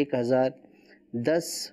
1000 10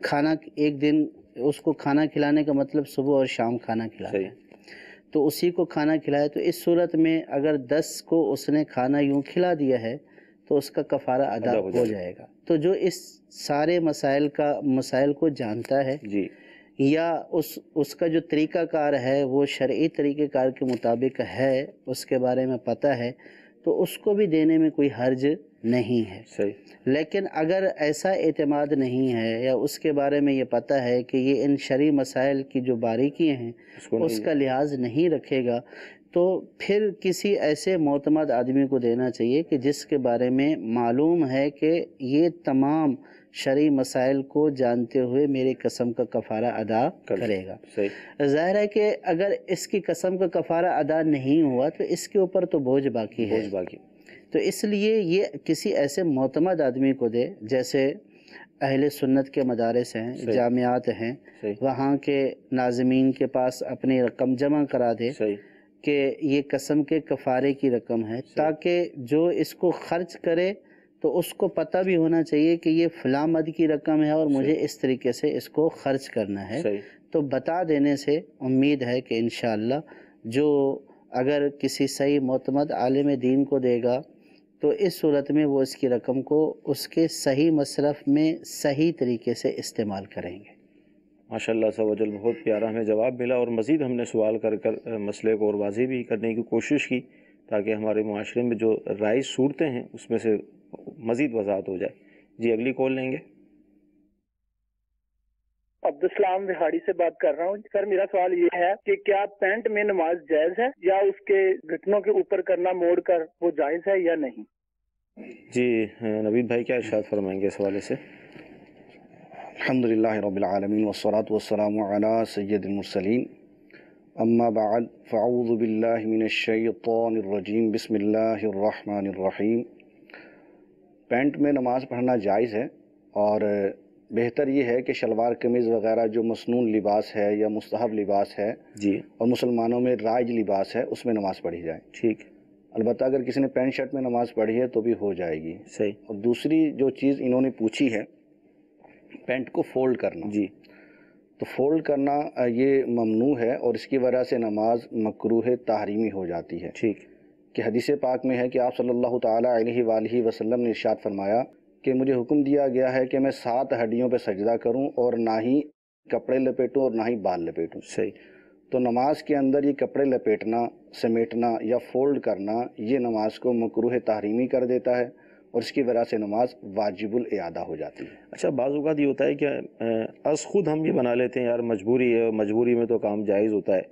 کھانا ایک دن اس کو کھانا کھلانے کا مطلب صبح اور شام کھانا کھلانا ہے، تو اسی کو کھانا کھلائے، تو اس صورت میں اگر 10 کو اس نے کھانا یوں کھلا دیا ہے تو اس کا کفارہ ادا ہو جائے گا۔ تو جو اس سارے مسائل کو جانتا ہے جی، یا اس کا جو طریقہ کار ہے وہ شرعی طریقہ کار کے مطابق ہے، اس کے بارے میں پتہ ہے، تو اس کو بھی دینے میں کوئی حرج نہیں ہے۔ صحیح۔ لیکن اگر ایسا اعتماد نہیں ہے یا اس کے بارے میں یہ پتہ ہے کہ یہ ان شرعی مسائل کی جو باریکی ہیں اس کا لحاظ نہیں رکھے گا، تو پھر کسی ایسے معتمد آدمی کو دینا چاہیے کہ جس کے بارے میں معلوم ہے کہ یہ تمام شرعی مسائل کو جانتے ہوئے میری قسم کا کفارہ ادا کرے گا۔ ظاہر ہے کہ اگر اس کی قسم کا کفارہ ادا نہیں ہوا تو اس کے اوپر تو بوجھ باقی ہے، تو اس لیے یہ کسی ایسے معتمد آدمی کو دے، جیسے اہل سنت کے مدارس ہیں، جامعات ہیں، وہاں کے ناظمین کے پاس اپنی رقم جمع کرا دے کہ یہ قسم کے کفارے کی رقم ہے، تاکہ جو اس کو خرچ کرے تو اس کو پتہ بھی ہونا چاہیے کہ یہ فلاں مد کی رقم ہے اور مجھے اس طریقے سے اس کو خرچ کرنا ہے۔ تو بتا دینے سے امید ہے کہ انشاءاللہ جو اگر کسی صحیح معتمد عالم دین کو دے گا تو اس صورت میں وہ اس کی رقم کو اس کے صحیح مصرف میں صحیح طریقے سے استعمال کریں گے۔ ماشاءاللہ عز و جل، بہت پیارا ہمیں جواب ملا، اور مزید ہم نے سوال کر مسئلے کو اور واضح بھی کرنے کی کوشش کی تاکہ ہمارے معاشرے میں جو رائج صورتیں ہیں اس میں سے مزید وضاحت ہو جائے۔ جی اگلی کال لیں گے۔ عبدالسلام وہاڑی سے بات کر رہا ہوں سر، میرا سوال یہ ہے کہ کیا پینٹ میں نماز جائز ہے یا اس کے گھٹنوں کے اوپر کرنا موڑ کر وہ جائز ہے یا نہیں؟ جی نوید بھائی کیا ارشاد فرمائیں گے اس حوالے سے؟ الحمدللہ رب العالمین والصلاة والسلام علی سید المرسلین، اما بعد فاعوذ باللہ من الشیطان الرجیم، بسم اللہ الرحمن الرحیم۔ پینٹ میں نماز پڑھنا جائز ہے، اور بہتر یہ ہے کہ شلوار قمیض وغیرہ جو مسنون لباس ہے یا مستحب لباس ہے جی، اور مسلمانوں میں رائج لباس ہے، اس میں نماز پڑھی جائے۔ ٹھیک، البتہ اگر کسی نے پینٹ شرٹ میں نماز پڑھی ہے تو بھی ہو جائے گی۔ صحیح۔ اور دوسری جو چیز انہوں نے پوچھی ہے پینٹ کو فولڈ کرنا، جی، تو فولڈ کرنا یہ ممنوع ہے، اور اس کی وجہ سے نماز مکروہ تحریمی ہو جاتی ہے۔ ٹھیک، کہ حدیث پاک میں ہے کہ آپ صلی اللہ تعالیٰ علیہ وآلہ وسلم نے ارشاد فرمایا کہ مجھے حکم دیا گیا ہے کہ میں 7 ہڈیوں پہ سجدہ کروں اور نہ ہی کپڑے لپیٹوں اور نہ ہی بال لپیٹوں۔ صحیح۔ تو نماز کے اندر یہ کپڑے لپیٹنا، سمیٹنا یا فولڈ کرنا یہ نماز کو مکروہ تحریمی کر دیتا ہے، اور اس کی وجہ سے نماز واجب الاعادہ ہو جاتی ہے۔ اچھا، بعض اوقات یہ ہوتا ہے کہ از خود ہم یہ بنا لیتے ہیں یار مجبوری ہے، مجبوری میں تو کام جائز ہوتا ہے،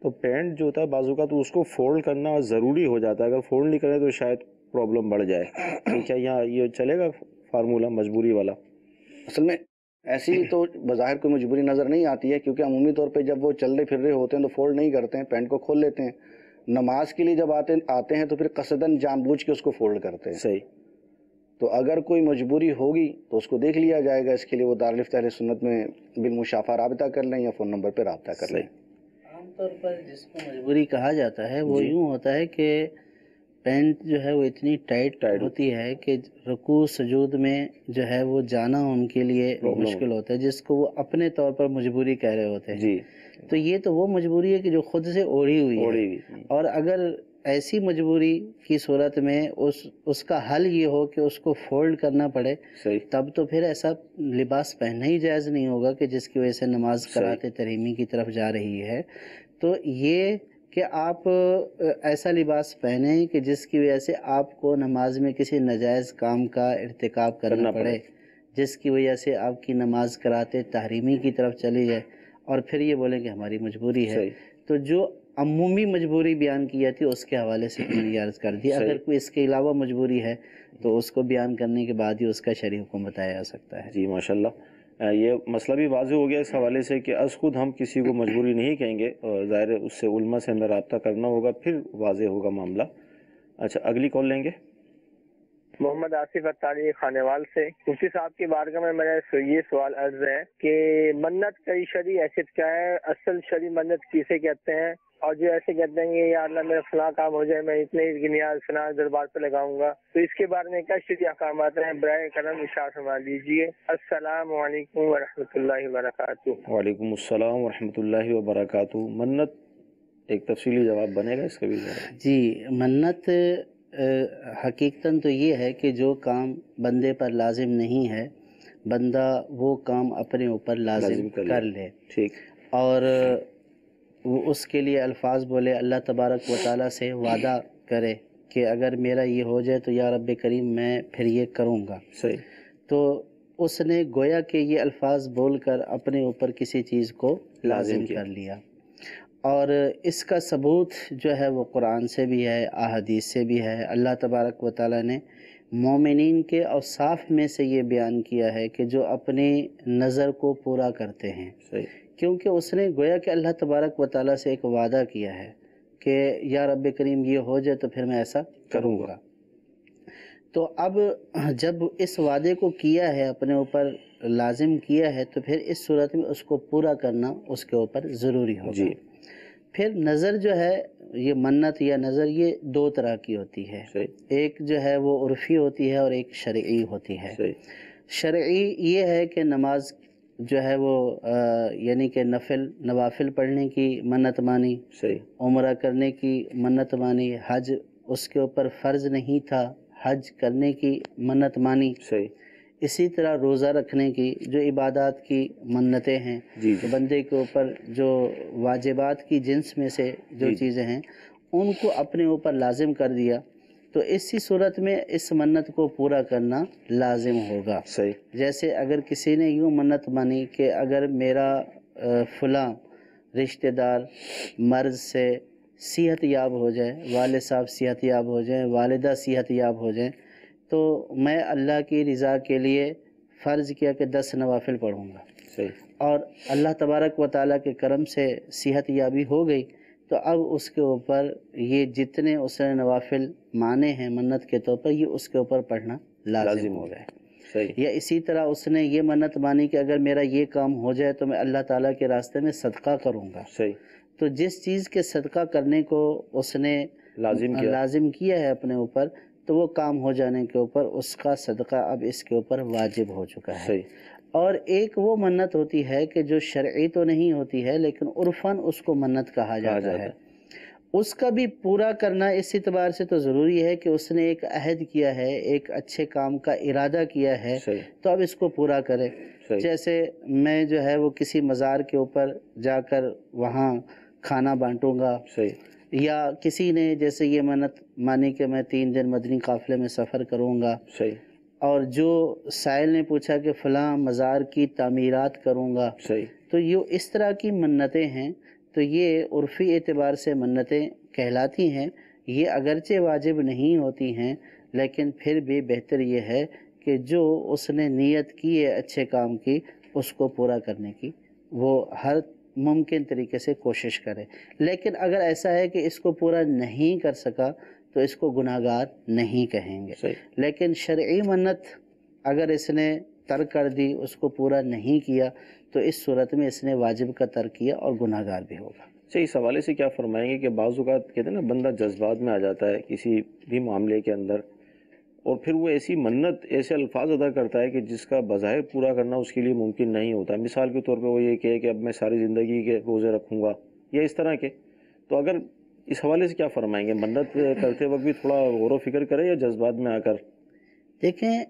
تو پینٹ جو ہوتا ہے بعض اوقات اس کو فولڈ کرنا ضروری ہو جاتا ہے، اگر فولڈ نہیں کریں تو شاید پرابلم بڑھ جائے، تو کیا یہاں یہ چلے گا فارمولہ مجبوری والا؟ اصل میں ایسی تو بظاہر کوئی مجبوری نظر نہیں آتی ہے، کیونکہ عمومی طور پہ جب وہ چل رہے پھر رہے ہوتے ہیں تو فولڈ نہیں کرتے ہیں، پینٹ کو کھول لیتے ہیں۔ نماز کے لیے جب آتے ہیں تو پھر قصداً جان بوجھ کے اس کو فولڈ کرتے ہیں۔ صحیح۔ تو اگر کوئی مجبوری ہوگی تو اس کو دیکھ لیا جائے گا، اس کے لیے وہ دارالفتہ اہل سنت میں بالمشافہ رابطہ کر لیں یا فون نمبر پہ رابطہ کر لیں۔ عام طور پر جس کو مجبوری کہا جاتا ہے وہ یوں ہوتا ہے کہ پینٹ جو ہے وہ اتنی ٹائٹ ہوتی ہے کہ رکوع سجود میں جو ہے وہ جانا ان کے لیے مشکل ہوتا ہے، جس کو وہ اپنے طور پر مجبوری کہہ رہے ہوتے ہیں۔ جی، تو یہ تو وہ مجبوری ہے کہ جو خود سے اوڑھی ہوئی ہے، اور اگر ایسی مجبوری کی صورت میں اس کا حل یہ ہو کہ اس کو فولڈ کرنا پڑے، تب تو پھر ایسا لباس پہننا ہی جائز نہیں ہوگا کہ جس کی وجہ سے نماز قرات تحریمی کی طرف جا رہی ہے۔ تو یہ کہ آپ ایسا لباس پہنیں کہ جس کی وجہ سے آپ کو نماز میں کسی ناجائز کام کا ارتکاب کرنا پڑے، جس کی وجہ سے آپ کی نماز قرات تحریمی کی طرف چلی جائے، اور پھر یہ بولیں کہ ہماری مجبوری ہے، تو جو عمومی مجبوری بیان کی جاتی ہے اس کے حوالے سے میں نے عرض کر دیا۔ اگر کوئی اس کے علاوہ مجبوری ہے تو اس کو بیان کرنے کے بعد ہی اس کا شرعی حکم بتایا جا سکتا ہے۔ جی ماشاءاللہ، یہ مسئلہ بھی واضح ہو گیا اس حوالے سے کہ از خود ہم کسی کو مجبوری نہیں کہیں گے، اور ظاہر ہے اس سے علماء سے ہمیں رابطہ کرنا ہوگا، پھر واضح ہوگا معاملہ۔ اچھا اگلی کال لیں گے۔ محمد آصف اطاری خانیوال سے مفتی صاحب کی بارگاہ میں میرا یہ سوال عرض ہے کہ منت کی شرعی حیثیت کیا ہے؟ اصل شرعی منت کسے کہتے ہیں؟ اور جو ایسے کہتے ہیں کہ یا اللہ میرا فلاں کام ہو جائے، میں اتنے کی نیاز فلاں دربار پہ لگاؤں گا، تو اس کے بارے میں کیا شرعی احکامات ہیں؟ برائے کرم ارشاد فرما دیجیے۔ السلام علیکم ورحمۃ اللہ وبرکاتہ۔ وعلیکم السلام ورحمۃ اللہ وبرکاتہ۔ منت ایک تفصیلی جواب بنے گا اس کا بھی ذرا؟ جی، منت حقیقتاً تو یہ ہے کہ جو کام بندے پر لازم نہیں ہے بندہ وہ کام اپنے اوپر لازم کر لے، ٹھیک، اور وہ اس کے لیے الفاظ بولے، اللہ تبارک و تعالیٰ سے وعدہ کرے کہ اگر میرا یہ ہو جائے تو یا رب کریم میں پھر یہ کروں گا۔ صحیح۔ تو اس نے گویا کہ یہ الفاظ بول کر اپنے اوپر کسی چیز کو لازم کر لیا، اور اس کا ثبوت جو ہے وہ قرآن سے بھی ہے، احادیث سے بھی ہے۔ اللہ تبارک و تعالیٰ نے مومنین کے اوصاف میں سے یہ بیان کیا ہے کہ جو اپنی نظر کو پورا کرتے ہیں، صحیح، کیونکہ اس نے گویا کہ اللہ تبارک و تعالیٰ سے ایک وعدہ کیا ہے کہ یا رب کریم یہ ہو جائے تو پھر میں ایسا کروں گا۔ تو اب جب اس وعدے کو کیا ہے، اپنے اوپر لازم کیا ہے، تو پھر اس صورت میں اس کو پورا کرنا اس کے اوپر ضروری ہوگا۔ جی۔ پھر نظر جو ہے، یہ منت یا نظر یہ دو طرح کی ہوتی ہے، ایک جو ہے وہ عرفی ہوتی ہے اور ایک شرعی ہوتی ہے۔ شرعی یہ ہے کہ نماز جو ہے وہ یعنی کہ نوافل پڑھنے کی منت مانی، عمرہ کرنے کی منت مانی، حج اس کے اوپر فرض نہیں تھا، حج کرنے کی منت مانی، اسی طرح روزہ رکھنے کی جو عبادات کی منتیں ہیں، کہ بندے کے اوپر جو واجبات کی جنس میں سے جو چیزیں ہیں ان کو اپنے اوپر لازم کر دیا، تو اسی صورت میں اس منت کو پورا کرنا لازم ہوگا۔ جیسے اگر کسی نے یوں منت مانی کہ اگر میرا فلاں رشتہ دار مرض سے صحت یاب ہو جائے، والد صاحب صحت یاب ہو جائیں، والدہ صحت یاب ہو جائیں، تو میں اللہ کی رضا کے لیے فرض کیا کہ 10 نوافل پڑھوں گا، اور اللہ تبارک و تعالیٰ کے کرم سے صحت یابی ہو گئی، تو اب اس کے اوپر یہ جتنے اس نے نوافل مانے ہیں منت کے طور پر، یہ اس کے اوپر پڑھنا لازم ہو گئے۔ یا اسی طرح اس نے یہ منت مانی کہ اگر میرا یہ کام ہو جائے تو میں اللہ تعالیٰ کے راستے میں صدقہ کروں گا، تو جس چیز کے صدقہ کرنے کو اس نے لازم کیا ہے اپنے اوپر، تو وہ کام ہو جانے کے اوپر اس کا صدقہ اب اس کے اوپر واجب ہو چکا ہے۔ اور ایک وہ منت ہوتی ہے کہ جو شرعی تو نہیں ہوتی ہے لیکن عرفاً اس کو منت کہا جاتا ہے، اس کا بھی پورا کرنا اس اعتبار سے تو ضروری ہے کہ اس نے ایک عہد کیا ہے، ایک اچھے کام کا ارادہ کیا ہے، تو اب اس کو پورا کرے۔ جیسے میں جو ہے وہ کسی مزار کے اوپر جا کر وہاں کھانا بانٹوں گا، یا کسی نے جیسے یہ منت مانی کہ میں 3 دن مدنی قافلے میں سفر کروں گا، اور جو سائل نے پوچھا کہ فلاں مزار کی تعمیرات کروں گا، تو یہ اس طرح کی منتیں ہیں، تو یہ عرفی اعتبار سے منتیں کہلاتی ہیں۔ یہ اگرچہ واجب نہیں ہوتی ہیں لیکن پھر بھی بہتر یہ ہے کہ جو اس نے نیت کی ہے اچھے کام کی، اس کو پورا کرنے کی وہ ہر ممکن طریقے سے کوشش کرے۔ لیکن اگر ایسا ہے کہ اس کو پورا نہیں کر سکا تو اس کو گناہگار نہیں کہیں گے۔ لیکن شرعی منت اگر اس نے ترک کر دی، اس کو پورا نہیں کیا، تو اس صورت میں اس نے واجب کا ترک کیا اور گناہگار بھی ہوگا۔ اس حوالے سے کیا فرمائیں گے کہ بعض اوقات کہتے ہیں نا بندہ جذبات میں آ جاتا ہے کسی بھی معاملے کے اندر، اور پھر وہ ایسی منت، ایسے الفاظ ادا کرتا ہے کہ جس کا بظاہر پورا کرنا اس کے لیے ممکن نہیں ہوتا۔ مثال کے طور پہ وہ یہ کہے کہ اب میں ساری زندگی کے روزے رکھوں گا، یا اس طرح کے، تو اگر اس حوالے سے کیا فرمائیں گے؟ منت کرتے وقت بھی تھوڑا غور و فکر کرے یا جذبات میں آ کر؟ دیکھیں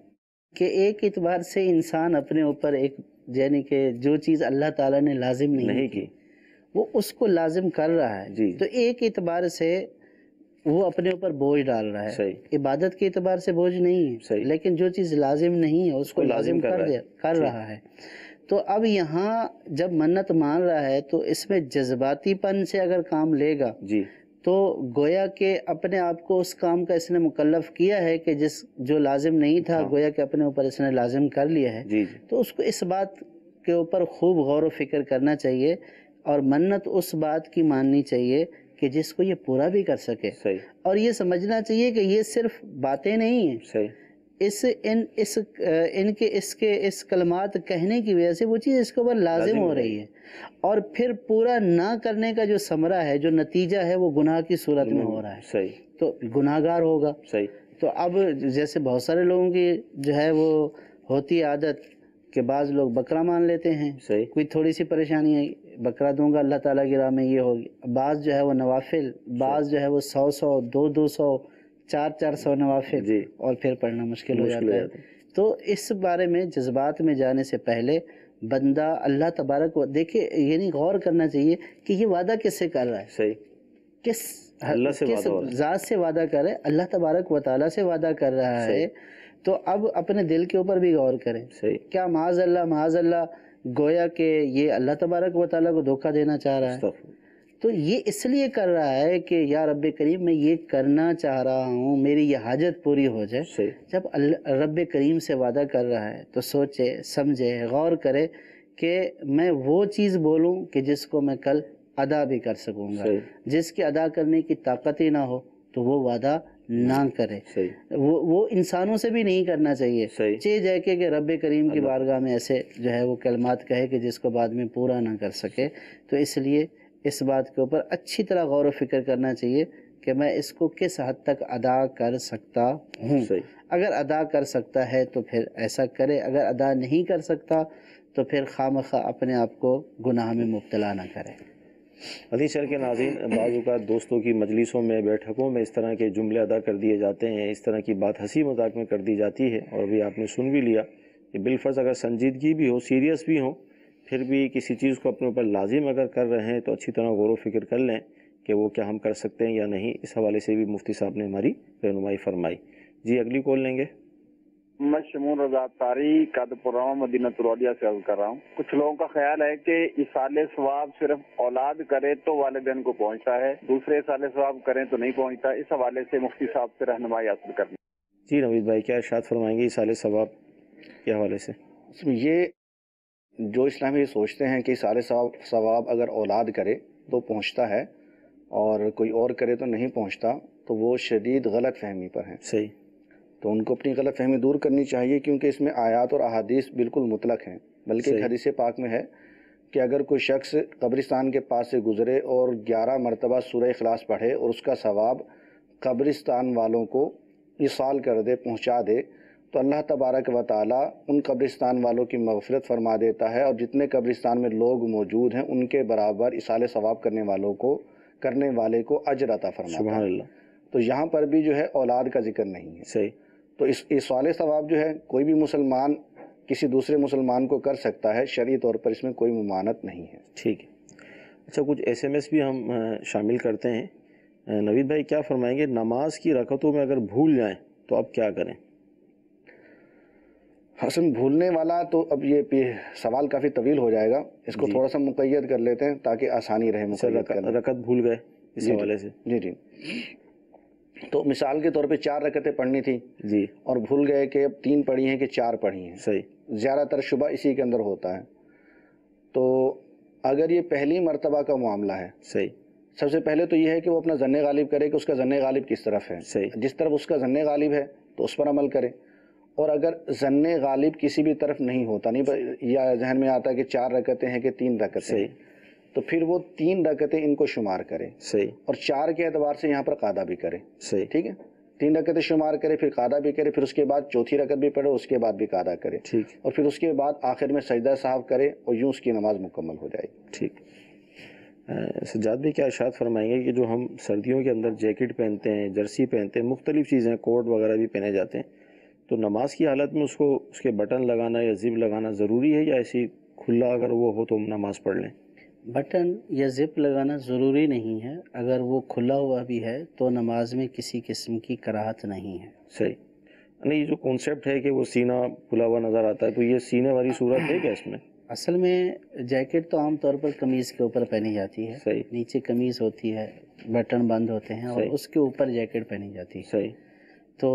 کہ ایک اعتبار سے انسان اپنے اوپر ایک یعنی کہ جو چیز اللہ تعالیٰ نے لازم نہیں کی وہ اس کو لازم کر رہا ہے، تو ایک اعتبار سے وہ اپنے اوپر بوجھ ڈال رہا ہے۔ عبادت کے اعتبار سے بوجھ نہیں ہے، لیکن جو چیز لازم نہیں ہے اس کو لازم کر رہا ہے۔ تو اب یہاں جب منت مان رہا ہے تو اس میں جذباتی پن سے اگر کام لے گا تو گویا کہ اپنے آپ کو اس کام کا اس نے مکلف کیا ہے کہ جو لازم نہیں تھا گویا کہ اپنے اوپر اس نے لازم کر لیا ہے، تو اس کو اس بات کے اوپر خوب غور و فکر کرنا چاہیے، اور منت اس بات کی ماننی چاہیے کہ جس کو یہ پورا بھی کر سکے، اور یہ سمجھنا چاہیے کہ یہ صرف باتیں نہیں ہیں، اس کلمات کہنے کی وجہ سے وہ چیز اس کے اوپر لازم ہو رہی ہے، اور پھر پورا نہ کرنے کا جو ثمرہ ہے، جو نتیجہ ہے، وہ گناہ کی صورت میں ہو رہا ہے، صحیح، تو گناہ گار ہوگا۔ صحیح۔ تو اب جیسے بہت سارے لوگوں کی جو ہے وہ ہوتی عادت کہ بعض لوگ بکرا مان لیتے ہیں، صحیح، کوئی تھوڑی سی پریشانی ہے، بکرا دوں گا اللہ تعالیٰ کی راہ میں یہ ہوگی، بعض جو ہے وہ نوافل، بعض جو ہے وہ 100 200 400 نوافل، جی، اور پھر پڑھنا مشکل ہو جاتا ہے۔ تو اس بارے میں جذبات میں جانے سے پہلے بندہ اللہ تبارک و دیکھے، یعنی غور کرنا چاہیے کہ یہ وعدہ کس سے کر رہا ہے، صحیح، کس اللہ سے کس وعدہ ہو رہا ہے، ذات سے وعدہ کر رہا ہے، اللہ تبارک و تعالیٰ سے وعدہ کر رہا ہے۔ تو اب اپنے دل کے اوپر بھی غور کریں، صحیح، کیا معاذ اللہ گویا کہ یہ اللہ تبارک و تعالیٰ کو دھوکہ دینا چاہ رہا ہے؟ استغفر۔ تو یہ اس لیے کر رہا ہے کہ یا رب کریم میں یہ کرنا چاہ رہا ہوں، میری یہ حاجت پوری ہو جائے۔ صحیح، جب رب کریم سے وعدہ کر رہا ہے تو سوچے، سمجھے، غور کرے کہ میں وہ چیز بولوں کہ جس کو میں کل ادا بھی کر سکوں گا، صحیح، جس کی ادا کرنے کی طاقت ہی نہ ہو تو وہ وعدہ نہ کرے۔ صحیح، وہ انسانوں سے بھی نہیں کرنا چاہیے، صحیح، چاہے جائے کہ رب کریم کی بارگاہ میں ایسے جو ہے وہ کلمات کہے کہ جس کو بعد میں پورا نہ کر سکے۔ تو اس لیے اس بات کے اوپر اچھی طرح غور و فکر کرنا چاہیے کہ میں اس کو کس حد تک ادا کر سکتا ہوں۔ صحیح، اگر ادا کر سکتا ہے تو پھر ایسا کرے، اگر ادا نہیں کر سکتا تو پھر خواہ اپنے آپ کو گناہ میں مبتلا نہ کرے۔ حدیث شریف کے ناظرین، بعض اوقات دوستوں کی مجلسوں میں، بیٹھکوں میں اس طرح کے جملے ادا کر دیے جاتے ہیں، اس طرح کی بات ہنسی مذاق میں کر دی جاتی ہے، اور ابھی آپ نے سن بھی لیا کہ بالفرض اگر سنجیدگی بھی ہو، سیریس بھی ہو، پھر بھی کسی چیز کو اپنے اوپر لازم اگر کر رہے ہیں تو اچھی طرح غور و فکر کر لیں کہ وہ کیا ہم کر سکتے ہیں یا نہیں۔ اس حوالے سے بھی مفتی صاحب نے ہماری رہنمائی فرمائی۔ جی، اگلی کال لیں گے۔ میں شمون رضا تاری قادپورہ مدینہ ترولیا سے عرض کر رہا ہوں۔ کچھ لوگوں کا خیال ہے کہ ایصال ثواب صرف اولاد کرے تو والدین کو پہنچتا ہے، دوسرے ایصال ثواب کریں تو نہیں پہنچتا۔ اس حوالے سے مفتی صاحب سے رہنمائی حاصل کرنی۔ جی نوید بھائی، کیا ارشاد فرمائیں گے ایصال ثواب کے حوالے سے؟ یہ جو اسلام یہ سوچتے ہیں کہ ایصال ثواب اگر اولاد کرے تو پہنچتا ہے اور کوئی اور کرے تو نہیں پہنچتا، تو وہ شدید غلط فہمی پر ہیں۔ صحیح، تو ان کو اپنی غلط فہمی دور کرنی چاہیے، کیونکہ اس میں آیات اور احادیث بالکل مطلق ہیں۔ بلکہ ایک حدیث پاک میں ہے کہ اگر کوئی شخص قبرستان کے پاس سے گزرے اور 11 مرتبہ سورہ اخلاص پڑھے اور اس کا ثواب قبرستان والوں کو ایصال کر دے، پہنچا دے، تو اللہ تبارک و تعالیٰ ان قبرستان والوں کی مغفرت فرما دیتا ہے، اور جتنے قبرستان میں لوگ موجود ہیں ان کے برابر ایصال ثواب کرنے والے کو اجر عطا فرماتا ہے۔ سبحان اللہ۔ تو یہاں پر بھی جو ہے اولاد کا ذکر نہیں ہے۔ صحیح، تو اس ایصال ثواب جو ہے کوئی بھی مسلمان کسی دوسرے مسلمان کو کر سکتا ہے، شرعی طور پر اس میں کوئی ممانعت نہیں ہے۔ ٹھیک ہے۔ اچھا، کچھ SMS بھی ہم شامل کرتے ہیں۔ نوید بھائی کیا فرمائیں گے، نماز کی رکعتوں میں اگر بھول جائیں تو اب کیا کریں؟ حسن، بھولنے والا تو اب یہ سوال کافی طویل ہو جائے گا، اس کو تھوڑا سا مقید کر لیتے ہیں تاکہ آسانی رہے مقید کرنے۔ رکعت بھول گئے اس حوالے سے؟ جی، تو مثال کے طور پہ 4 رکعتیں پڑھنی تھی جی، اور بھول گئے کہ اب 3 پڑھی ہیں کہ 4 پڑھی ہیں۔ صحیح، زیادہ تر شبہ اسی کے اندر ہوتا ہے۔ تو اگر یہ پہلی مرتبہ کا معاملہ ہے، صحیح، سب سے پہلے تو یہ ہے کہ وہ اپنا ظن غالب کرے کہ اس کا ظن غالب کس طرف ہے۔ صحیح، جس طرف اس کا ظن غالب ہے تو اس پر عمل کرے، اور اگر ظن غالب کسی بھی طرف نہیں ہوتا، نہیں یا ذہن میں آتا ہے کہ 4 رکعتیں ہیں کہ 3 رکعتیں ہیں، تو پھر وہ 3 رکعتیں ان کو شمار کرے، صحیح، اور 4 کے اعتبار سے یہاں پر قاعدہ بھی کرے۔ صحیح، ٹھیک ہے، 3 رکعتیں شمار کرے، پھر قاعدہ بھی کرے، پھر اس کے بعد چوتھی رکعت بھی پڑھے، اس کے بعد بھی قاعدہ کرے، ٹھیک، اور پھر اس کے بعد آخر میں سجدہ سہو کرے، اور یوں اس کی نماز مکمل ہو جائے گی۔ ٹھیک۔ سجاد بھی کیا ارشاد فرمائیں گے کہ جو ہم سردیوں کے اندر جیکٹ پہنتے ہیں، جرسی پہنتے ہیں، مختلف چیزیں، کوٹ وغیرہ بھی پہنے جاتے ہیں، تو نماز کی حالت میں اس کے بٹن لگانا یا زپ لگانا ضروری ہے، یا ایسی کھلا اگر وہ ہو تو نماز پڑھ لیں؟ بٹن یا زپ لگانا ضروری نہیں ہے، اگر وہ کھلا ہوا بھی ہے تو نماز میں کسی قسم کی کراہت نہیں ہے۔ صحیح۔ نہیں، جو کانسیپٹ ہے کہ وہ سینہ کھلا ہوا نظر آتا ہے، تو یہ سینے والی صورت ہے کیا اس میں؟ اصل میں جیکٹ تو عام طور پر قمیض کے اوپر پہنی جاتی ہے، صحیح، نیچے قمیض ہوتی ہے، بٹن بند ہوتے ہیں، اور صحیح، اس کے اوپر جیکٹ پہنی جاتی ہے۔ صحیح، تو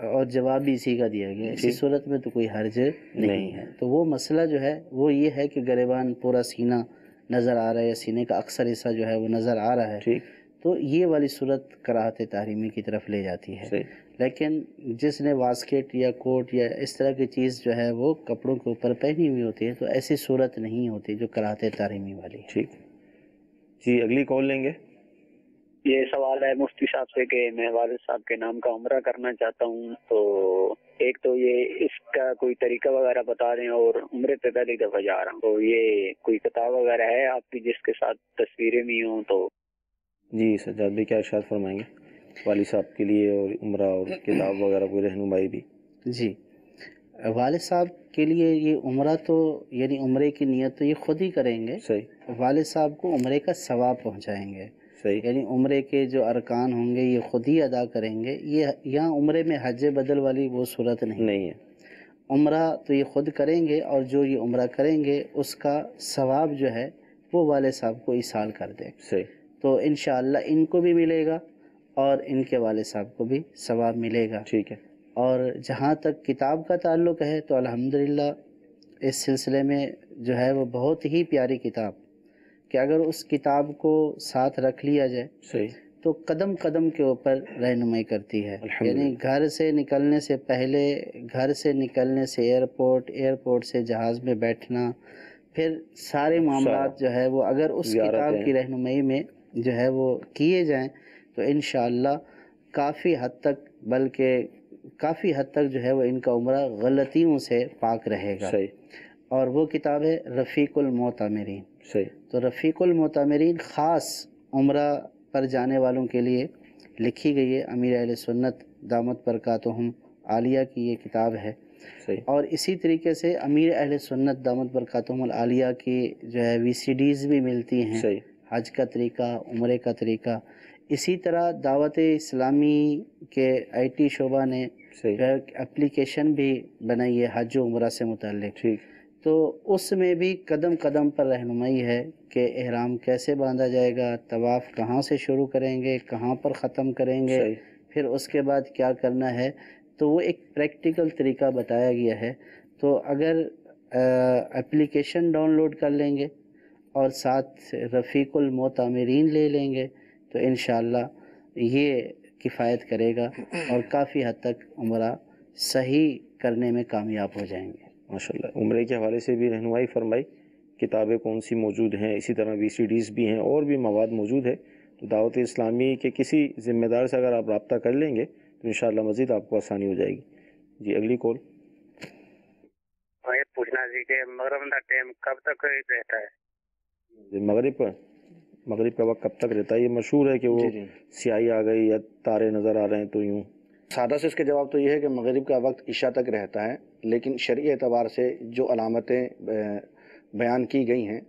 اور جواب بھی اسی کا دیا گیا، اسی صورت میں تو کوئی حرج نہیں ہے۔ تو وہ مسئلہ جو ہے وہ یہ ہے کہ گریبان پورا سینہ نظر آ رہا ہے، یا سینے کا اکثر حصہ جو ہے وہ نظر آ رہا ہے، ٹھیک، تو تو یہ والی صورت کراہت تحریمی کی طرف لے جاتی ہے۔ صحیح۔ لیکن جس نے واسکٹ یا کوٹ یا اس طرح کی چیز جو ہے وہ کپڑوں کے اوپر پہنی ہوئی ہوتی ہے تو ایسی صورت نہیں ہوتی جو کراہت تحریمی والی ہے۔ ٹھیک جی، اگلی کال لیں گے۔ یہ سوال ہے مفتی صاحب سے کہ میں والد صاحب کے نام کا عمرہ کرنا چاہتا ہوں، تو ایک تو یہ اس کا کوئی طریقہ وغیرہ بتا دیں، اور عمرے پہ پہلی دفعہ جا رہا ہوں، تو یہ کوئی کتاب وغیرہ ہے آپ کی جس کے ساتھ تصویریں بھی ہوں تو؟ جی سجاد بھائی کیا ارشاد فرمائیں گے والد صاحب کے لیے، اور عمرہ اور کتاب وغیرہ کوئی رہنمائی بھی؟ جی، والد صاحب کے لیے یہ عمرہ تو یعنی عمرے کی نیت تو یہ خود ہی کریں گے، صحیح، والد صاحب کو عمرے کا ثواب پہنچائیں گے، صحیح، یعنی عمرے کے جو ارکان ہوں گے یہ خود ہی ادا کریں گے۔ یہ یہاں عمرے میں حج بدل والی وہ صورت نہیں ہے، عمرہ تو یہ خود کریں گے، اور جو یہ عمرہ کریں گے اس کا ثواب جو ہے وہ والد صاحب کو ایصال کر دیں، صحیح، تو انشاءاللہ ان کو بھی ملے گا اور ان کے والد صاحب کو بھی ثواب ملے گا۔ ٹھیک ہے۔ اور جہاں تک کتاب کا تعلق ہے تو الحمدللہ اس سلسلے میں جو ہے وہ بہت ہی پیاری کتاب، کہ اگر اس کتاب کو ساتھ رکھ لیا جائے صحیح، تو قدم قدم کے اوپر رہنمائی کرتی ہے، یعنی گھر سے نکلنے سے پہلے، گھر سے نکلنے سے ایئرپورٹ سے جہاز میں بیٹھنا، پھر سارے معاملات جو ہے وہ اگر اس کتاب کی رہنمائی میں جو ہے وہ کیے جائیں تو انشاءاللہ کافی حد تک، بلکہ کافی حد تک جو ہے وہ ان کا عمرہ غلطیوں سے پاک رہے گا۔ صحیح، اور وہ کتاب ہے رفیق المعتمرین۔ صحیح، تو رفیق المعتمرین خاص عمرہ پر جانے والوں کے لیے لکھی گئی ہے، امیر اہل سنت دامت برکاتہم عالیہ کی یہ کتاب ہے۔ صحیح، اور اسی طریقے سے امیر اہل سنت دامت برکاتہم العالیہ کی جو ہے VCDs بھی ملتی ہیں، صحیح، حج کا طریقہ، عمرے کا طریقہ۔ اسی طرح دعوت اسلامی کے IT شعبہ نے اپلیکیشن بھی بنائی ہے حج و عمرہ سے متعلق، ٹھیک، تو اس میں بھی قدم قدم پر رہنمائی ہے کہ احرام کیسے باندھا جائے گا، طواف کہاں سے شروع کریں گے، کہاں پر ختم کریں گے، پھر اس کے بعد کیا کرنا ہے، تو وہ ایک پریکٹیکل طریقہ بتایا گیا ہے۔ تو اگر اپلیکیشن ڈاؤن لوڈ کر لیں گے اور ساتھ رفیق المعتمرین لے لیں گے تو انشاءاللہ یہ کفایت کرے گا اور کافی حد تک عمرہ صحیح کرنے میں کامیاب ہو جائیں گے۔ ماشاءاللہ۔ عمرے کے حوالے سے بھی رہنمائی فرمائی، کتابیں کون سی موجود ہیں، اسی طرح VCDs بھی ہیں، اور بھی مواد موجود ہے، تو دعوت اسلامی کے کسی ذمہ دار سے اگر آپ رابطہ کر لیں گے تو انشاءاللہ مزید آپ کو آسانی ہو جائے گی۔ جی اگلی کال۔ یہ پوچھنا تھی کہ مغرب کا ٹائم کب تک رہتا ہے؟ مغرب کا وقت کب تک رہتا ہے؟ یہ مشہور ہے کہ وہ سیاہی آ گئی یا تارے نظر آ رہے ہیں تو یوں۔ سادہ سے اس کا جواب تو یہ ہے کہ مغرب کا وقت عشاء تک رہتا ہے، لیکن شرعی اعتبار سے جو علامتیں بیان کی گئی ہیں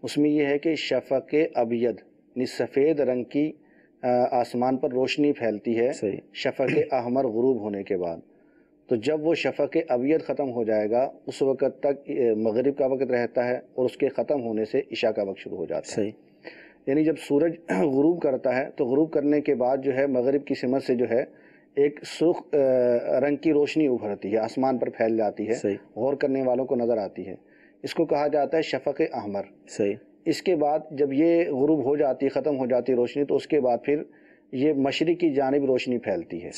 اس میں یہ ہے کہ شفق ابید یعنی سفید رنگ کی آسمان پر روشنی پھیلتی ہے شفق احمر غروب ہونے کے بعد، تو جب وہ شفق ابید ختم ہو جائے گا اس وقت تک مغرب کا وقت رہتا ہے، اور اس کے ختم ہونے سے عشاء کا وقت شروع ہو جاتا ہے۔ یعنی جب سورج غروب کرتا ہے تو غروب کرنے کے بعد جو ہے مغرب کی سمت سے جو ہے ایک سرخ رنگ کی روشنی ابھرتی ہے، آسمان پر پھیل جاتی ہے، غور کرنے والوں کو نظر آتی ہے، اس کو کہا جاتا ہے شفق احمر۔ اس کے بعد جب یہ غروب ہو جاتی، ختم ہو جاتی روشنی، تو اس کے بعد پھر یہ مشرق کی جانب روشنی پھیلتی ہے،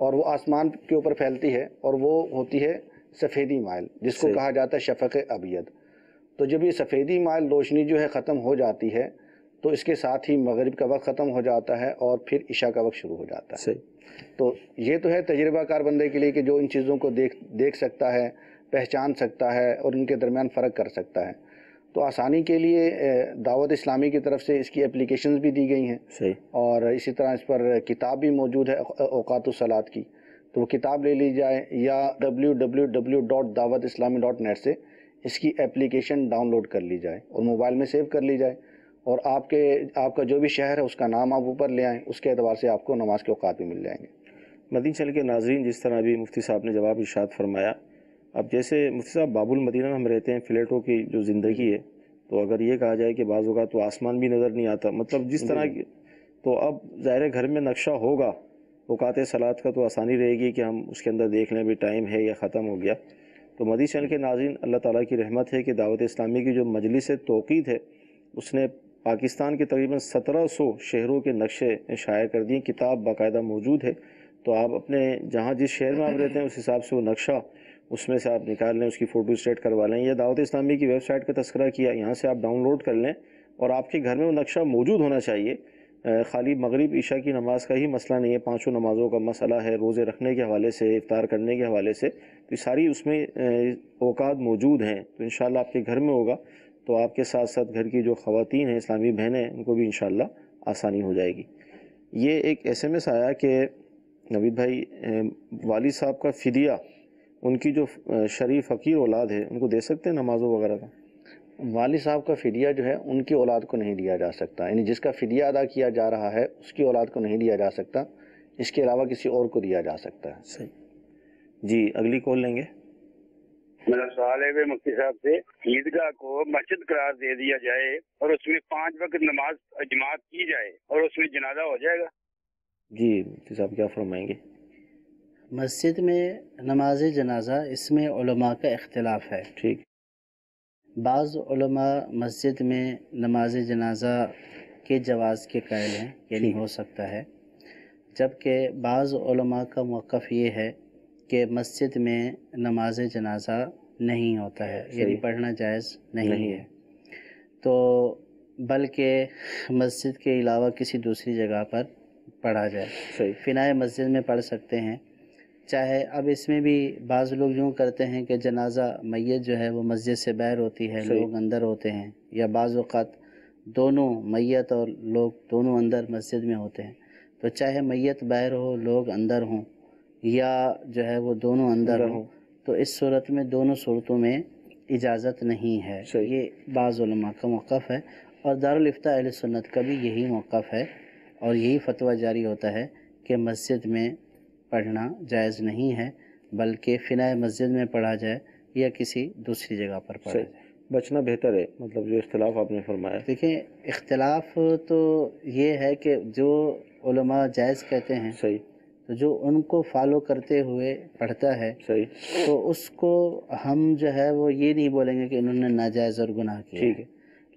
اور وہ آسمان کے اوپر پھیلتی ہے، اور وہ ہوتی ہے سفیدی مائل، جس کو کہا جاتا ہے شفق ابید۔ تو جب یہ سفیدی مائل روشنی جو ہے ختم ہو جاتی ہے تو اس کے ساتھ ہی مغرب کا وقت ختم ہو جاتا ہے اور پھر عشاء کا وقت شروع ہو جاتا ہے۔ تو یہ تو ہے تجربہ کار بندے کے لیے کہ جو ان چیزوں کو دیکھ سکتا ہے، پہچان سکتا ہے اور ان کے درمیان فرق کر سکتا ہے۔ تو آسانی کے لیے دعوت اسلامی کی طرف سے اس کی اپلیکیشنز بھی دی گئی ہیں، اور اسی طرح اس پر کتاب بھی موجود ہے اوقات الصلاۃ کی، تو وہ کتاب لے لی جائے یا www.dawatislami.net سے اس کی اپلیکیشن ڈاؤن لوڈ کر لی جائے اور موبائل میں سیو کر لی جائے، اور آپ کا جو بھی شہر ہے اس کا نام آپ اوپر لے آئیں، اس کے اعتبار سے آپ کو نماز کے اوقات بھی مل جائیں گے۔ مدینہ چینل کے ناظرین، جس طرح ابھی مفتی صاحب نے جواب ارشاد فرمایا، اب جیسے مفتی صاحب باب المدینہ میں ہم رہتے ہیں، فلیٹوں کی جو زندگی ہے، تو اگر یہ کہا جائے کہ بعض اوقات تو آسمان بھی نظر نہیں آتا، مطلب جس طرح کی، تو اب ظاہر گھر میں نقشہ ہوگا اوقات صلاۃ کا تو آسانی رہے گی کہ ہم اس کے اندر دیکھ لیں بھی ٹائم ہے یا ختم ہو گیا۔ تو مدینہ چینل کے ناظرین، اللہ تعالیٰ کی رحمت ہے کہ دعوت اسلامی کی جو مجلس توقید ہے اس نے پاکستان کے تقریباً 1700 شہروں کے نقشے شائع کر دیے، کتاب باقاعدہ موجود ہے، تو آپ اپنے جہاں جس شہر میں آپ رہتے ہیں اس حساب سے وہ نقشہ اس میں سے آپ نکال لیں، اس کی فوٹو اسٹیٹ کروا لیں، یا دعوت اسلامی کی ویب سائٹ کا تذکرہ کیا، یہاں سے آپ ڈاؤن لوڈ کر لیں، اور آپ کے گھر میں وہ نقشہ موجود ہونا چاہیے۔ خالی مغرب عشاء کی نماز کا ہی مسئلہ نہیں ہے، 5 نمازوں کا مسئلہ ہے، روزے رکھنے کے حوالے سے، افطار کرنے کے حوالے سے، تو یہ ساری اس میں اوقات موجود ہیں، تو انشاءاللہ آپ کے گھر میں ہوگا، تو آپ کے ساتھ ساتھ گھر کی جو خواتین ہیں، اسلامی بہنیں ہیں، ان کو بھی انشاءاللہ آسانی ہو جائے گی۔ یہ ایک ایس ایم ایس آیا کہ نوید بھائی، والد صاحب کا فدیہ ان کی جو شریف فقیر اولاد ہے ان کو دے سکتے ہیں نمازوں وغیرہ کا؟ والد صاحب کا فدیہ جو ہے ان کی اولاد کو نہیں دیا جا سکتا، یعنی جس کا فدیہ ادا کیا جا رہا ہے اس کی اولاد کو نہیں دیا جا سکتا، اس کے علاوہ کسی اور کو دیا جا سکتا ہے۔ صحیح جی، اگلی کال لیں گے۔ میرا سوال ہے کہ مفتی صاحب سے، عیدگاہ کو مسجد قرار دے دیا جائے اور اس میں 5 وقت نماز جماعت کی جائے اور اس میں جنازہ ہو جائے گا؟ جی مفتی صاحب کیا فرمائیں گے؟ مسجد میں نماز جنازہ، اس میں علماء کا اختلاف ہے۔ ٹھیک۔ بعض علماء مسجد میں نماز جنازہ کے جواز کے قائل ہیں، یعنی ہو سکتا ہے، جبکہ بعض علماء کا موقف یہ ہے کہ مسجد میں نماز جنازہ نہیں ہوتا ہے، یعنی پڑھنا جائز نہیں ہے، تو بلکہ مسجد کے علاوہ کسی دوسری جگہ پر پڑھا جائے، فنائے مسجد میں پڑھ سکتے ہیں۔ چاہے اب اس میں بھی بعض لوگ یوں کرتے ہیں کہ جنازہ میت جو ہے وہ مسجد سے باہر ہوتی ہے، لوگ اندر ہوتے ہیں، یا بعض اوقات دونوں میت اور لوگ دونوں اندر مسجد میں ہوتے ہیں، تو چاہے میت باہر ہو لوگ اندر ہوں، یا جو ہے وہ دونوں اندر ہوں، تو اس صورت میں دونوں صورتوں میں اجازت نہیں ہے۔ یہ بعض علماء کا موقف ہے، اور دارالافتاء اہل سنت کا بھی یہی موقف ہے، اور یہی فتویٰ جاری ہوتا ہے کہ مسجد میں پڑھنا جائز نہیں ہے، بلکہ فنائے مسجد میں پڑھا جائے یا کسی دوسری جگہ پر پڑھا جائے۔ بچنا بہتر ہے، مطلب جو اختلاف آپ نے فرمایا۔ دیکھیں، اختلاف تو یہ ہے کہ جو علماء جائز کہتے ہیں، صحیح، تو جو ان کو فالو کرتے ہوئے پڑھتا ہے، صحیح، تو اس کو ہم جو ہے وہ یہ نہیں بولیں گے کہ انہوں نے ناجائز اور گناہ کیا۔ ٹھیک ہے۔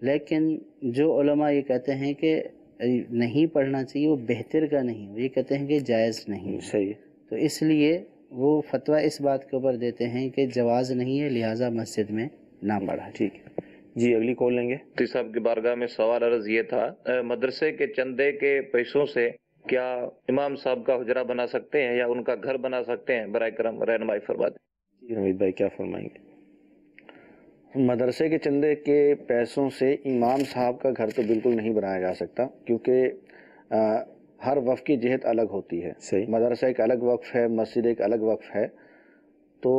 لیکن جو علماء یہ کہتے ہیں کہ نہیں پڑھنا چاہیے، وہ بہتر کا نہیں، وہ یہ کہتے ہیں کہ جائز نہیں۔ صحیح، تو اس لیے وہ فتویٰ اس بات کے اوپر دیتے ہیں کہ جواز نہیں ہے، لہٰذا مسجد میں نہ پڑھا۔ ٹھیک ہے جی، اگلی کال لیں گے۔ مفتی صاحب کی بارگاہ میں سوال عرض یہ تھا، مدرسے کے چندے کے پیسوں سے کیا امام صاحب کا حجرہ بنا سکتے ہیں یا ان کا گھر بنا سکتے ہیں؟ برائے کرم رہنمائی فرما دیں۔ جی حمید بھائی کیا فرمائیں گے؟ مدرسے کے چندے کے پیسوں سے امام صاحب کا گھر تو بالکل نہیں بنایا جا سکتا، کیونکہ ہر وقف کی جہت الگ ہوتی ہے۔ مدرسہ ایک الگ وقف ہے، مسجد ایک الگ وقف ہے، تو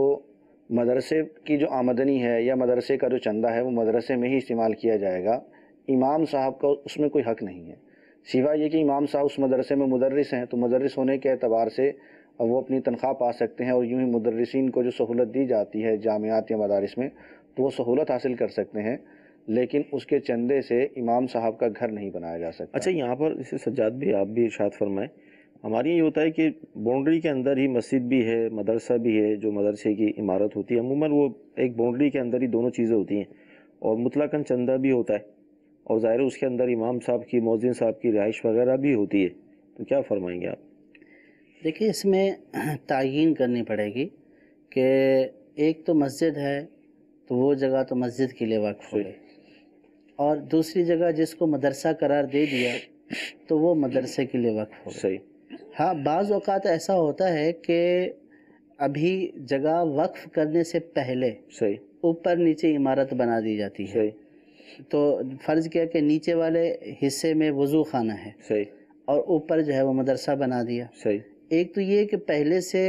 مدرسے کی جو آمدنی ہے یا مدرسے کا جو چندہ ہے وہ مدرسے میں ہی استعمال کیا جائے گا، امام صاحب کا اس میں کوئی حق نہیں ہے، سوائے یہ کہ امام صاحب اس مدرسے میں مدرس ہیں تو مدرس ہونے کے اعتبار سے وہ اپنی تنخواہ پا سکتے ہیں، اور یوں ہی مدرسین کو جو سہولت دی جاتی ہے جامعات یا مدارس میں تو وہ سہولت حاصل کر سکتے ہیں، لیکن اس کے چندے سے امام صاحب کا گھر نہیں بنایا جا سکتا۔ اچھا، یہاں پر اسے سجاد بھی آپ بھی ارشاد فرمائیں، ہماری یہ ہوتا ہے کہ باؤنڈری کے اندر ہی مسجد بھی ہے، مدرسہ بھی ہے، جو مدرسے کی عمارت ہوتی ہے عموماً وہ ایک باؤنڈری کے اندر ہی دونوں چیزیں ہوتی ہیں، اور مطلقاً چندہ بھی ہوتا ہے، اور ظاہر اس کے اندر امام صاحب کی، مؤذن صاحب کی رہائش وغیرہ بھی ہوتی ہے، تو کیا فرمائیں گے آپ؟ دیکھیں، اس میں تعیین کرنی پڑے گی کہ ایک تو مسجد ہے تو وہ جگہ تو مسجد کے لیے وقف ہوگی، اور دوسری جگہ جس کو مدرسہ قرار دے دیا تو وہ مدرسے کے لیے وقف ہوگی۔ صحیح۔ ہاں، بعض اوقات ایسا ہوتا ہے کہ ابھی جگہ وقف کرنے سے پہلے صحیح اوپر نیچے عمارت بنا دی جاتی ہے، صحیح، تو فرض کیا کہ نیچے والے حصے میں وضو خانہ ہے صحیح، اور اوپر جو ہے وہ مدرسہ بنا دیا۔ صحیح۔ ایک تو یہ کہ پہلے سے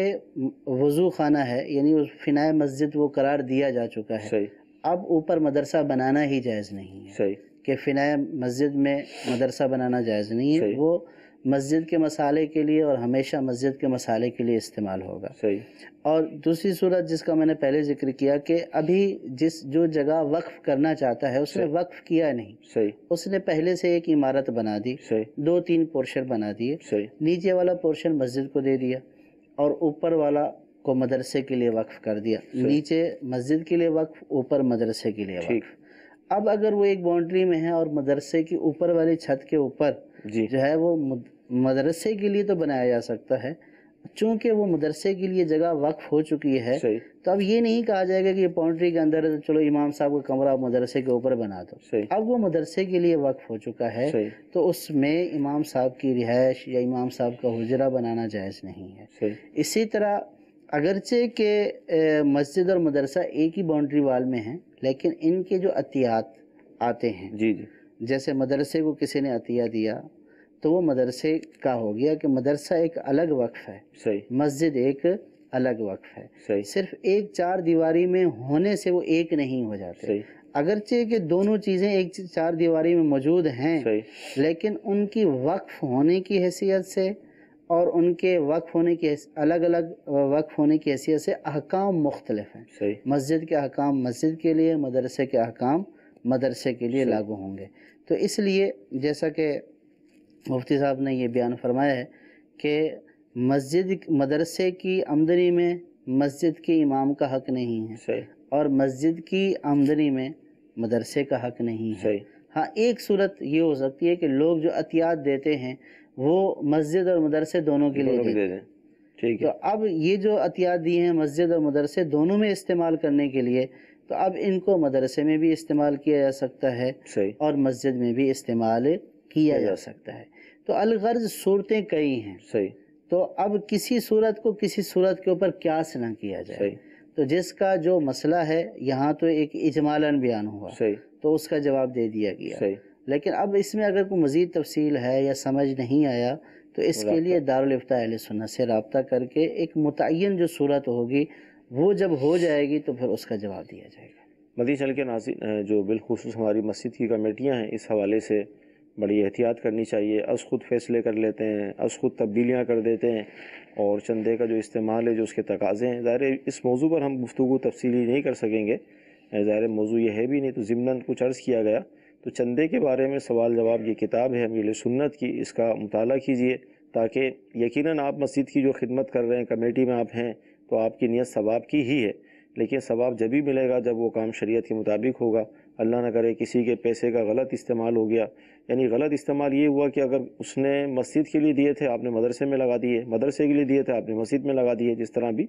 وضو خانہ ہے، یعنی فنائے مسجد وہ قرار دیا جا چکا ہے، صحیح، اب اوپر مدرسہ بنانا ہی جائز نہیں ہے، صحیح، کہ فنائے مسجد میں مدرسہ بنانا جائز نہیں ہے، صحیح، وہ مسجد کے مسالے کے لیے اور ہمیشہ مسجد کے مسالے کے لیے استعمال ہوگا۔ صحیح۔ اور دوسری صورت جس کا میں نے پہلے ذکر کیا کہ ابھی جو جگہ وقف کرنا چاہتا ہے اس نے وقف کیا نہیں، صحیح، اس نے پہلے سے ایک عمارت بنا دی، صحیح، 2-3 پورشن بنا دیے، صحیح، نیچے والا پورشن مسجد کو دے دیا اور اوپر والا کو مدرسے کے لیے وقف کر دیا، نیچے مسجد کے لیے وقف، اوپر مدرسے کے لیے وقف۔ اب اگر وہ ایک باؤنڈری میں ہے اور مدرسے کی اوپر والی چھت کے اوپر جی جو ہے وہ مدرسے کے لیے تو بنایا جا سکتا ہے، چونکہ وہ مدرسے کے لیے جگہ وقف ہو چکی ہے، صحیح تو اب یہ نہیں کہا جائے گا کہ یہ باؤنڈری کے اندر ہے تو چلو امام صاحب کا کمرہ مدرسے کے اوپر بنا دو. صحیح اب وہ مدرسے کے لیے وقف ہو چکا ہے، صحیح تو اس میں امام صاحب کی رہائش یا امام صاحب کا حجرہ بنانا جائز نہیں ہے. صحیح اسی طرح اگرچہ کہ مسجد اور مدرسہ ایک ہی باؤنڈری وال میں ہیں، لیکن ان کے جو عطیات آتے ہیں، جی جی جیسے مدرسے کو کسی نے عطیہ دیا تو وہ مدرسے کا ہو گیا کہ مدرسہ ایک الگ وقف ہے، صحیح مسجد ایک الگ وقف ہے. صحیح صرف ایک چار دیواری میں ہونے سے وہ ایک نہیں ہو جاتے، صحیح اگرچہ کہ دونوں چیزیں ایک چار دیواری میں موجود ہیں، صحیح لیکن ان کی وقف ہونے کی حیثیت سے اور ان کے وقف ہونے کی الگ الگ وقف ہونے کی حیثیت سے احکام مختلف ہیں. صحیح مسجد کے احکام مسجد کے لیے، مدرسے کے احکام مدرسے کے لیے صحیح لاگو ہوں گے. تو اس لیے جیسا کہ مفتی صاحب نے یہ بیان فرمایا ہے کہ مدرسے کی آمدنی میں مسجد کے امام کا حق نہیں ہے، صحیح اور مسجد کی آمدنی میں مدرسے کا حق نہیں ہے. صحیح ہاں ایک صورت یہ ہو سکتی ہے کہ لوگ جو عطیات دیتے ہیں وہ مسجد اور مدرسے دونوں کے لیے دونوں کو دیتے دے ہیں. دیں. ٹھیک ہے تو اب یہ جو عطیات دیے ہیں مسجد اور مدرسے دونوں میں استعمال کرنے کے لیے، تو اب ان کو مدرسے میں بھی استعمال کیا جا سکتا ہے صحیح اور مسجد میں بھی استعمال کیا جا سکتا ہے. تو الغرض صورتیں کئی ہیں، صحیح تو اب کسی صورت کو کسی صورت کے اوپر قیاس نہ کیا جائے. صحیح تو جس کا جو مسئلہ ہے یہاں تو ایک اجمالاً بیان ہوا صحیح تو اس کا جواب دے دیا گیا، صحیح لیکن اب اس میں اگر کوئی مزید تفصیل ہے یا سمجھ نہیں آیا تو اس کے لیے دارالافتاء اہل سنت سے رابطہ کر کے ایک متعین جو صورت ہوگی وہ جب ہو جائے گی تو پھر اس کا جواب دیا جائے گا. مدنی چینل کے ناظرین، جو بالخصوص ہماری مسجد کی کمیٹیاں ہیں اس حوالے سے بڑی احتیاط کرنی چاہیے. از خود فیصلے کر لیتے ہیں، از خود تبدیلیاں کر دیتے ہیں، اور چندے کا جو استعمال ہے جو اس کے تقاضے ہیں، ظاہر ہے اس موضوع پر ہم گفتگو تفصیلی نہیں کر سکیں گے، ظاہر موضوع یہ ہے بھی نہیں، تو ضمناً کچھ عرض کیا گیا. تو چندے کے بارے میں سوال جواب یہ کتاب ہے امیر سنت کی، اس کا مطالعہ کیجئے تاکہ یقیناً آپ مسجد کی جو خدمت کر رہے ہیں، کمیٹی میں آپ ہیں، تو آپ کی نیت ثواب کی ہی ہے، لیکن ثواب جب ہی ملے گا جب وہ کام شریعت کے مطابق ہوگا. اللہ نہ کرے کسی کے پیسے کا غلط استعمال ہو گیا، یعنی غلط استعمال یہ ہوا کہ اگر اس نے مسجد کے لیے دیے تھے آپ نے مدرسے میں لگا دیے، مدرسے کے لیے دیے تھے آپ نے مسجد میں لگا دیے، جس طرح بھی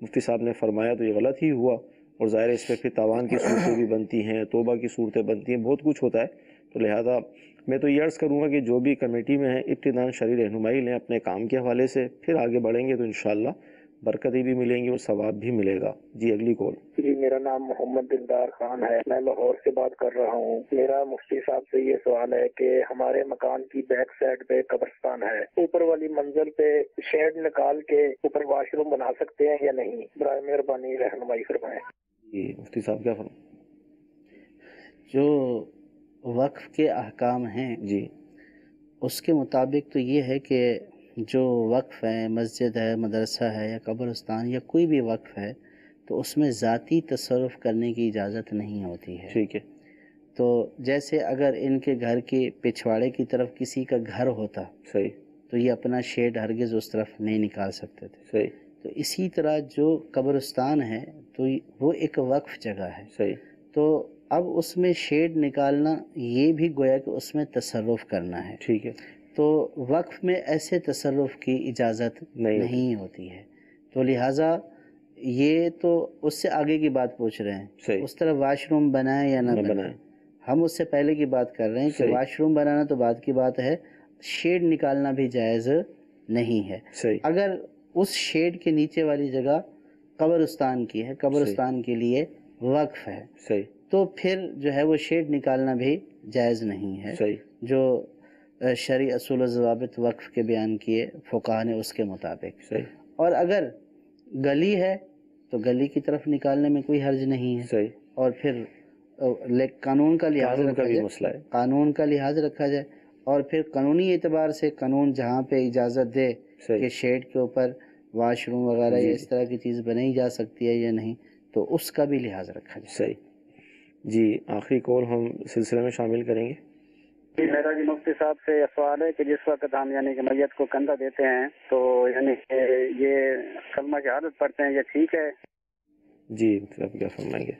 مفتی صاحب نے فرمایا، تو یہ غلط ہی ہوا. اور ظاہر ہے اس پہ پھر تاوان کی صورتیں بھی بنتی ہیں، توبہ کی صورتیں بنتی ہیں، بہت کچھ ہوتا ہے. تو لہذا میں تو یہ عرض کروں گا کہ جو بھی کمیٹی میں ہیں ابتداءً شرعی رہنمائی لیں اپنے کام کے حوالے سے، پھر آگے بڑھیں گے تو انشاءاللہ برکتیں بھی ملیں گی اور ثواب بھی ملے گا. جی اگلی کال. جی میرا نام محمد دلدار خان ہے، میں لاہور سے بات کر رہا ہوں. میرا مفتی صاحب سے یہ سوال ہے کہ ہمارے مکان کی بیک سائڈ پہ قبرستان ہے، اوپر والی منزل پہ شیڈ نکال کے اوپر واش روم بنا سکتے ہیں یا نہیں؟ برائے مہربانی رہنمائی فرمائیں. جی مفتی صاحب کیا فرمائیں؟ جو وقف کے احکام ہیں جی اس کے مطابق تو یہ ہے کہ جو وقف ہے، مسجد ہے، مدرسہ ہے یا قبرستان یا کوئی بھی وقف ہے، تو اس میں ذاتی تصرف کرنے کی اجازت نہیں ہوتی ہے. ٹھیک ہے. تو جیسے اگر ان کے گھر کے پچھواڑے کی طرف کسی کا گھر ہوتا صحیح تو یہ اپنا شیڈ ہرگز اس طرف نہیں نکال سکتے تھے. صحیح. تو اسی طرح جو قبرستان ہے تو وہ ایک وقف جگہ ہے. صحیح. تو اب اس میں شیڈ نکالنا یہ بھی گویا کہ اس میں تصرف کرنا ہے. ٹھیک ہے. تو وقف میں ایسے تصرف کی اجازت نہیں ہوتی ہے. تو لہٰذا یہ تو اس سے آگے کی بات پوچھ رہے ہیں، صحیح. اس طرح واش روم بنائیں یا نہ بنائیں. ہم اس سے پہلے کی بات کر رہے ہیں کہ واش روم بنانا تو بعد کی بات ہے، شیڈ نکالنا بھی جائز نہیں ہے. صحیح. اگر اس شیڈ کے نیچے والی جگہ قبرستان کی ہے، قبرستان کے لیے وقف ہے، صحیح، تو پھر جو ہے وہ شیڈ نکالنا بھی جائز نہیں ہے. صحیح. جو شرعی اصول و ضوابط وقف کے بیان کیے فقہا نے اس کے مطابق. صحیح. اور اگر گلی ہے تو گلی کی طرف نکالنے میں کوئی حرج نہیں ہے. صحیح. اور پھر قانون کا لحاظ رکھا جائے، مسئلہ ہے، قانون کا لحاظ رکھا جائے، اور پھر قانونی اعتبار سے قانون جہاں پہ اجازت دے کہ شیڈ کے اوپر واش روم وغیرہ یا اس طرح کی چیز بنائی جا سکتی ہے یا نہیں، تو اس کا بھی لحاظ رکھا جائے. صحیح. جی آخری کال ہم سلسلے میں شامل کریں گے. جی میرا جی مفتی صاحب سے سوال ہے کہ جس وقت ہم یعنی کہ میت کو کندھا دیتے ہیں تو یعنی کہ یہ کلمہ شہادت پڑھتے ہیں، یہ ٹھیک ہے؟ جی آپ کیا فرمائیں گے؟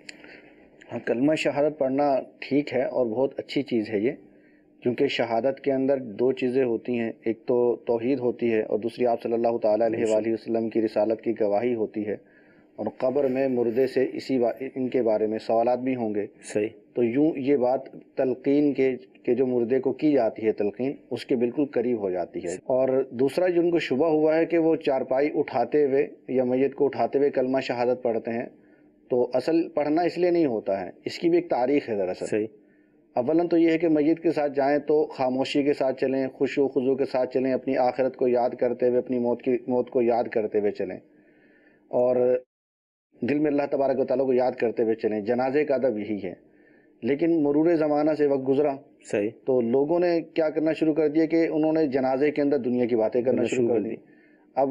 ہاں، کلمہ شہادت پڑھنا ٹھیک ہے اور بہت اچھی چیز ہے یہ، کیونکہ شہادت کے اندر دو چیزیں ہوتی ہیں، ایک تو توحید ہوتی ہے اور دوسری آپ صلی اللہ تعالیٰ علیہ وآلہ وسلم کی رسالت کی گواہی ہوتی ہے، اور قبر میں مردے سے ان کے بارے میں سوالات بھی ہوں گے۔ صحیح۔ تو یوں یہ بات تلقین کے جو مردے کو کی جاتی ہے تلقین، اس کے بالکل قریب ہو جاتی ہے۔ اور دوسرا جن کو شبہ ہوا ہے کہ وہ چارپائی اٹھاتے ہوئے یا میت کو اٹھاتے ہوئے کلمہ شہادت پڑھتے ہیں، تو اصل پڑھنا اس لیے نہیں ہوتا ہے، اس کی بھی ایک تاریخ ہے دراصل۔ صحیح۔ اولاً تو یہ ہے کہ میت کے ساتھ جائیں تو خاموشی کے ساتھ چلیں، خشوع و خضوع کے ساتھ چلیں، اپنی آخرت کو یاد کرتے ہوئے، اپنی موت کو یاد کرتے ہوئے چلیں، اور دل میں اللہ تبارک و تعالیٰ کو یاد کرتے ہوئے چلیں۔ جنازے کا ادب یہی ہے، لیکن مرور زمانہ سے وقت گزرا، صحیح، تو لوگوں نے کیا کرنا شروع کر دیا کہ انہوں نے جنازے کے اندر دنیا کی باتیں کرنا شروع کر دی۔ اب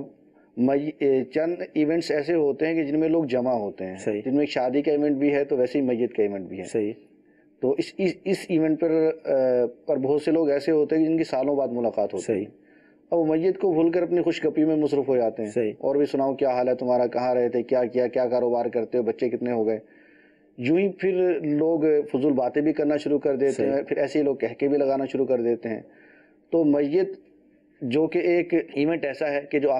چند ایونٹس ایسے ہوتے ہیں کہ جن میں لوگ جمع ہوتے ہیں، جن میں شادی کا ایونٹ بھی ہے تو ویسے ہی میت کا ایونٹ بھی ہے۔ صحیح۔ تو اس ایونٹ پر بہت سے لوگ ایسے ہوتے ہیں جن کی سالوں بعد ملاقات ہوتی ہے، اب وہ میت کو بھول کر اپنی خوش گپی میں مصروف ہو جاتے ہیں، اور بھی سناؤ کیا حال ہے تمہارا، کہاں رہے تھے، کیا کیا، کیا کاروبار کرتے ہو، بچے کتنے ہو گئے۔ یوں ہی پھر لوگ فضول باتیں بھی کرنا شروع کر دیتے ہیں، پھر ایسے ہی لوگ کہہ کے بھی لگانا شروع کر دیتے ہیں۔ تو میت جو کہ ایک ایونٹ ایسا ہے کہ جو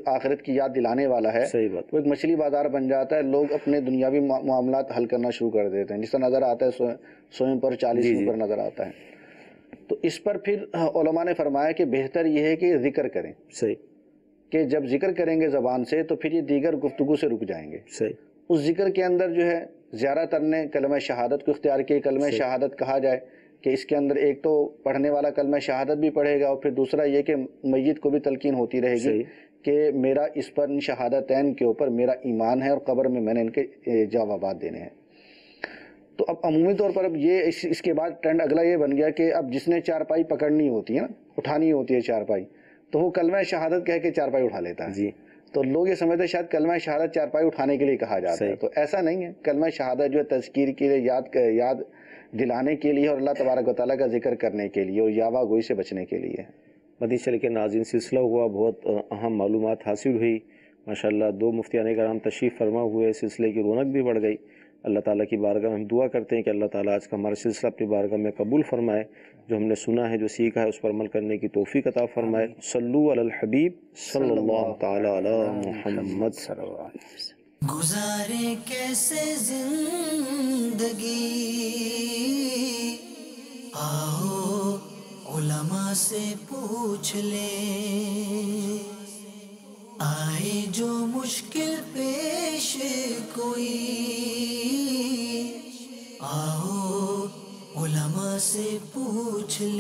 آخرت کی یاد دلانے والا ہے، وہ ایک مچھلی بازار بن جاتا ہے، لوگ اپنے دنیاوی معاملات حل کرنا شروع کر دیتے ہیں، جس طرح نظر آتا ہے 100 پر 40 پر نظر آتا ہے۔ تو اس پر پھر علماء نے فرمایا کہ بہتر یہ ہے کہ ذکر کریں، کہ جب ذکر کریں گے زبان سے تو پھر یہ دیگر گفتگو سے رک جائیں گے۔ اس ذکر کے اندر جو ہے زیادہ تر نے کلمہ شہادت کو اختیار کیا، کلمہ شہادت کہا جائے کہ اس کے اندر ایک تو پڑھنے والا کلمہ شہادت بھی پڑھے گا، اور پھر دوسرا یہ کہ میت کو بھی تلقین ہوتی رہے گی کہ میرا اس پر ان شہادتین کے اوپر میرا ایمان ہے، اور قبر میں نے ان کے جوابات دینے ہیں۔ تو اب عمومی طور پر اب یہ اس کے بعد ٹرینڈ اگلا یہ بن گیا کہ اب جس نے چارپائی پکڑنی ہوتی ہے نا، اٹھانی ہوتی ہے چارپائی، تو وہ کلمہ شہادت کہہ کے چارپائی اٹھا لیتا ہے۔ تو لوگ یہ سمجھتے ہیں شاید کلمہ شہادت چارپائی اٹھانے کے لیے کہا جاتا ہے، تو ایسا نہیں ہے۔ کلمہ شہادت جو ہے تذکیر کے لیے، یاد دلانے کے لیے، اور اللہ تبارک و تعالیٰ کا ذکر کرنے کے لیے، اور یاوہ گوئی سے بچنے کے لیے۔ مدنی چل کے ناظرین، سلسلہ ہوا، بہت اہم معلومات حاصل ہوئی ماشاءاللہ۔ 2 مفتیان کرام تشریف فرما ہوئے، سلسلے کی رونق بھی بڑھ گئی۔ اللہ تعالیٰ کی بارگاہ میں ہم دعا کرتے ہیں کہ اللہ تعالیٰ آج کا ہمارا سلسلہ اپنی بارگاہ میں قبول فرمائے، جو ہم نے سنا ہے، جو سیکھا ہے، اس پر عمل کرنے کی توفیق عطا فرمائے۔ صلو علی الحبیب صلی اللہ تعالیٰ علی محمد۔ گزارے کیسے زندگی، آؤ علماء سے پوچھ لیں، آئے جو مشکل پیش کوئی، آؤ علماء سے پوچھ لیں۔